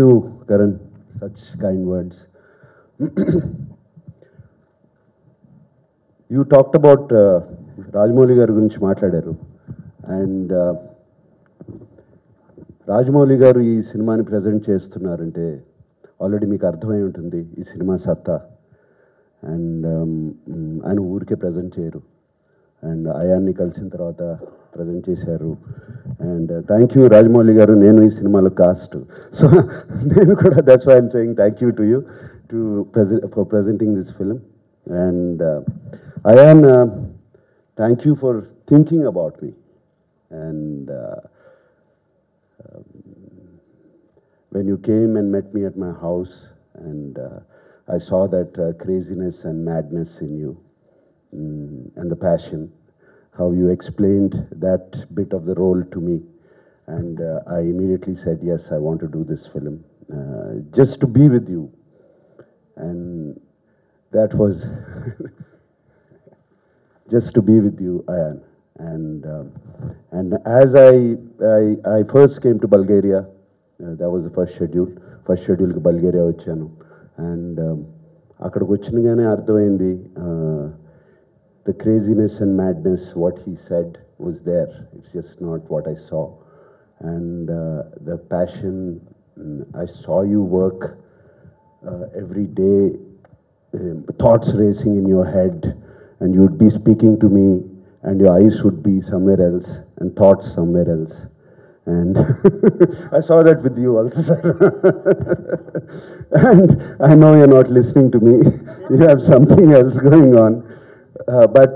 you, Karan. Such kind words. You talked about Rajamouli గారి గురించి మాట్లాడారు అండ్ రాజమౌళి గారు ఈ సినిమాని ప్రజెంట్ చేస్తున్నారంటే ఆల్రెడీ మీకు అర్థమై ఉంటుంది ఈ సినిమా సత్తా అండ్ ఆయన ఊరికే ప్రజెంట్ చేయరు అండ్ అయాన్ని కలిసిన తర్వాత ప్రజెంట్ చేశారు అండ్ థ్యాంక్ యూ రాజమౌళి గారు నేను ఈ సినిమాలో కాస్ట్ సో నేను కూడా that's why I'm saying thank you to you too for presenting this film and Ayan thank you for thinking about me and when you came and met me at my house and I saw that craziness and madness in you and the passion, how you explained that bit of the role to me and I immediately said yes, I want to do this film just to be with you and that was just to be with you, Ayan. And as I first came to Bulgaria, that was the first schedule కి బల్గేరియా వచ్చాను and అక్కడికి వచ్చినగానే అర్థమైంది the craziness and madness what he said was there, it's just not what I saw and the passion, I saw you work every day, thoughts racing in your head and you would be speaking to me and your eyes would be somewhere else and thoughts somewhere else and I saw that with you also, sir. And I know you're not listening to me. You have something else going on. But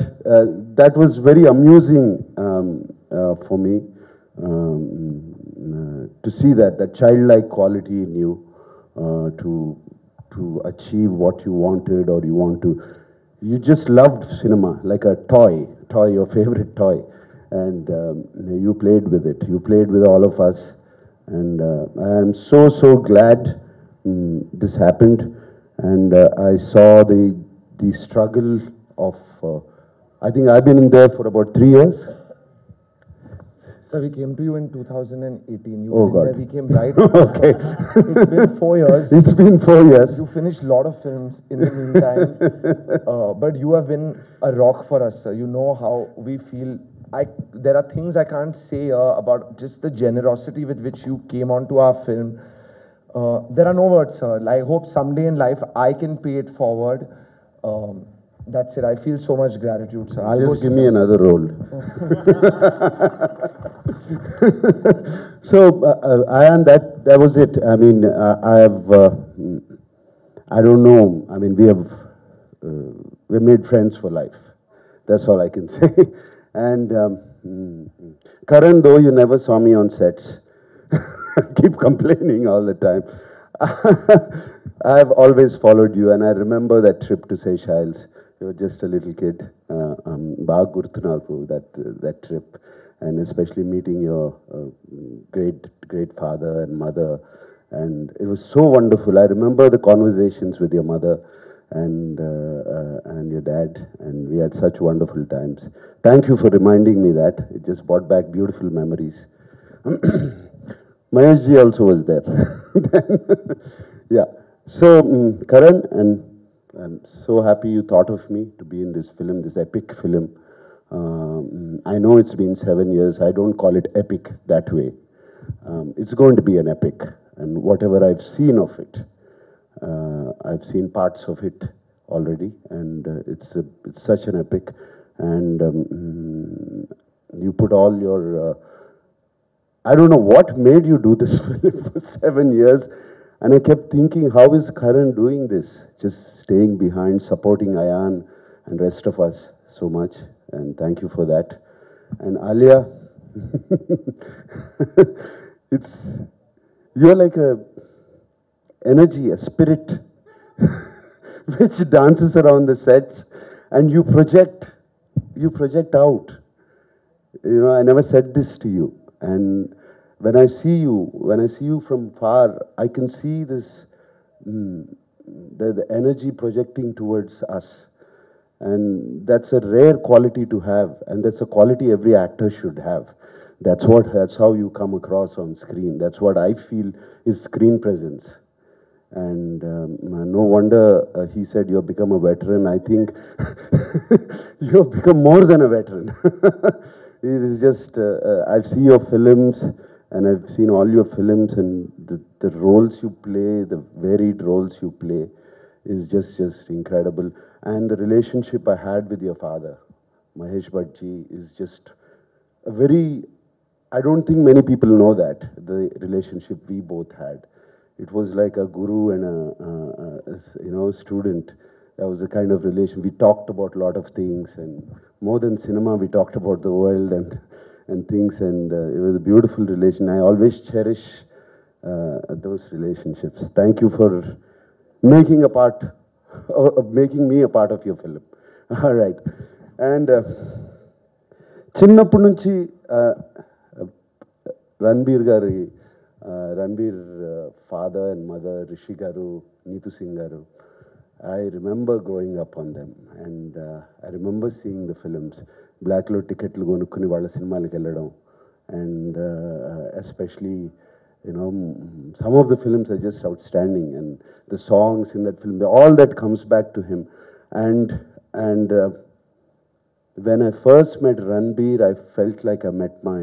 that was very amusing for me to see that childlike quality in you to achieve what you wanted or you want to. You just loved cinema like a toy, your favorite toy. And you played with it. You played with all of us. And I am so glad this happened. And I saw the struggle of, I think I've been in there for about 3 years. So we came to you in 2018. You Oh God. there, we came right. Okay. It's been 4 years. It's been 4 years. You finished a lot of films in the meantime. But you have been a rock for us, sir. You know how we feel. There are things I can't say about just the generosity with which you came onto our film. There are no words, sir. I hope someday in life I can pay it forward. That's it. I feel so much gratitude, sir. Just give me another role. So, Ayan, that was it. I mean, I have, I don't know. I mean, we made friends for life. That's all I can say. And Karan, though you never saw me on sets, keep complaining all the time. I've always followed you, and I remember that trip to Seychelles. You were just a little kid. Baag gurtu naku that trip, and especially meeting your great father and mother, and it was so wonderful. I remember the conversations with your mother and your dad, and we had such wonderful times. Thank you for reminding me that. It just brought back beautiful memories. Mahesh ji also was there. Yeah. So, Karan, and I'm so happy you thought of me to be in this film, this epic film. I know it's been 7 years. I don't call it epic that way. It's going to be an epic, and whatever I've seen of it, I've seen parts of it already, and it's such an epic. And you put all your, I don't know what made you do this film for 7 years, and I kept thinking, how is Karan doing this? Just staying behind, supporting Ayan and rest of us so much, and thank you for that. And Alia, you're like a energy, a spirit, which dances around the sets, and you project out. You know, I never said this to you, and when I see you from far, I can see this, the energy projecting towards us, and that's a rare quality to have, and that's a quality every actor should have. That's how you come across on screen. That's what I feel is screen presence. And no wonder he said you've become a veteran. I think you've become more than a veteran. It is just, I've seen your films and I've seen all your films, and the roles you play, the varied roles you play is just incredible. And the relationship I had with your father, Mahesh Bhattji, is just a very, I don't think many people know that, the relationship we both had. It was like a guru and a student. That was the kind of relation. We talked about a lot of things, and more than cinema, we talked about the world and things, and it was a beautiful relation. I always cherish those relationships. Thank you for making a part, making me a part of your film. All right. And చిన్నప్పటి నుంచి రణబీర్ గారి Ranbir father and mother, Rishi garu, Neetu Singh garu, I remember growing up on them, and I remember seeing the films. Black lo టికెట్లు కొనుక్కుని వాళ్ళ సినిమాలకు వెళ్ళడం, and especially, you know, some of the films are just outstanding, and the songs in that film, all that comes back to him. And when I first met Ranbir, I felt like I met my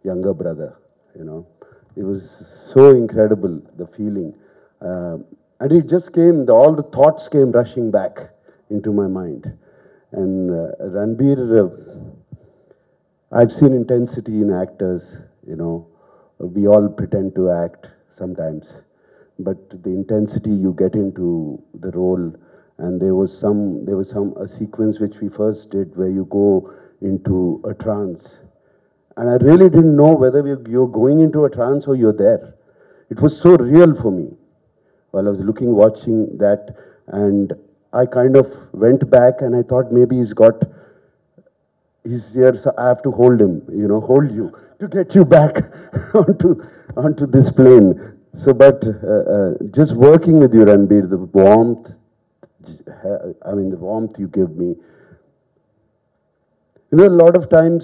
younger brother, you know. It was so incredible, the feeling. And it just came, all the thoughts came rushing back into my mind. And Ranbir, I've seen intensity in actors, you know. We all pretend to act sometimes, but the intensity you get into the role, and there was a sequence which we first did where you go into a trance, and I really didn't know whether you're going into a trance or you're there. It was so real for me while I was watching that, and I kind of went back and I thought maybe he's here, so I have to hold him, you know, hold you to get you back onto this plane. So, but just working with you, Ranbir, the warmth, the warmth you give me. You know, a lot of times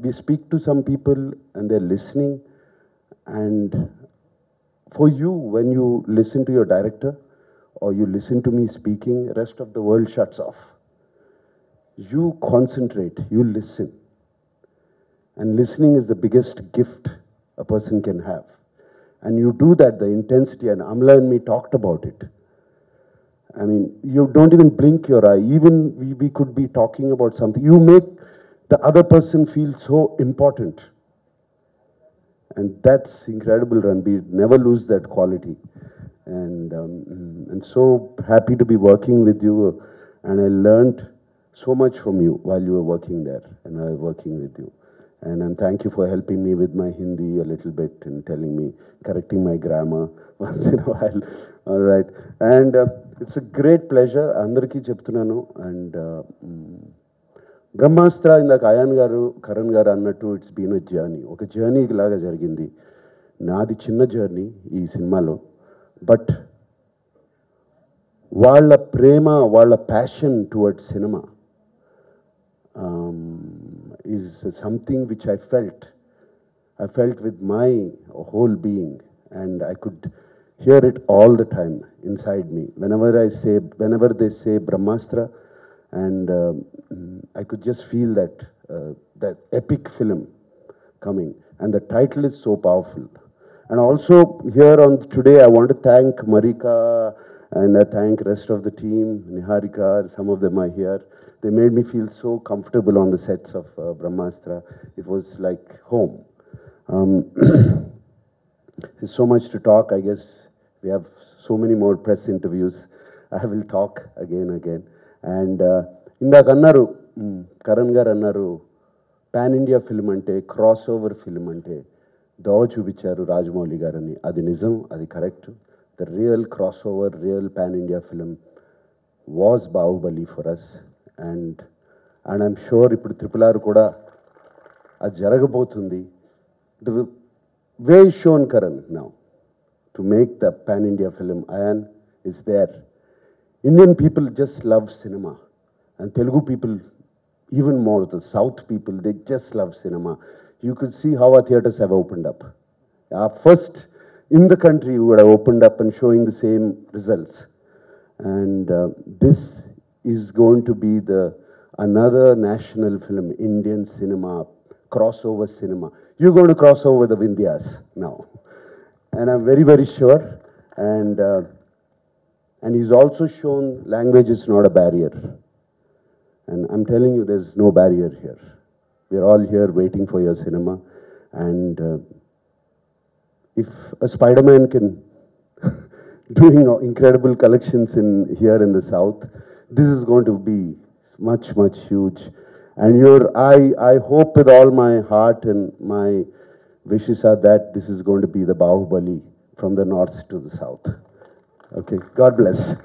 we speak to some people and they're listening, and for you, when you listen to your director or you listen to me speaking, the rest of the world shuts off. You concentrate, you listen. And listening is the biggest gift a person can have. And you do that, the intensity, and Amla and me talked about it. I mean, you don't even blink your eye. Even we could be talking about something. You make the other person feel so important. And that's incredible, Ranbir. Never lose that quality. And so happy to be working with you. And I learned so much from you while you were working there, and I was working with you. And thank you for helping me with my Hindi a little bit and telling me, correcting my grammar once in a while. All right. And it's a great pleasure. Andariki cheptunanu. And Brahmastra ఇందాక ion గారు కరణ్ గారు అన్నట్టు it's been a journey, ఒక journey లాగా జరిగింది. నాది చిన్న journey ఈ సినిమాలో, బట్ వాళ్ళ ప్రేమ, వాళ్ళ passion towards cinema is something which I felt with my whole being, and I could hear it all the time inside me. Whenever they say Brahmastra, and I could just feel that epic film coming, and the title is so powerful. And also here on today, I want to thank Marika, and I thank rest of the team, Niharika, some of them are here. They made me feel so comfortable on the sets of Brahmastra. It was like home. There's so much to talk. I guess we have so many more press interviews. I will talk again. And ఇందాక అన్నారు, కరణ్ గారు అన్నారు, pan India film అంటే, crossover film అంటే దోవ చూపించారు రాజమౌళి గారని. అది నిజం, అది correct. The real crossover, real pan India film was Baahubali for us. And I'm sure ఇప్పుడు RRR కూడా అది జరగబోతుంది. The way shown Karan now to make the pan India film, Ayan is there. Indian people just love cinema, and Telugu people even more, the South people, they just love cinema. you could see how our theatres have opened up. First in the country who would have opened up and showing the same results. And this is going to be another national film, Indian cinema, crossover cinema. You're going to cross over the Vindhyas now. And I'm very, very sure. And he's also shown language is not a barrier. And I'm telling you, there's no barrier here. We're all here waiting for your cinema. And if a Spider-Man can doing incredible collections here in the South, this is going to be much, much huge. And I hope with all my heart and my wishes are that this is going to be the Bahubali from the north to the south. Okay, God bless.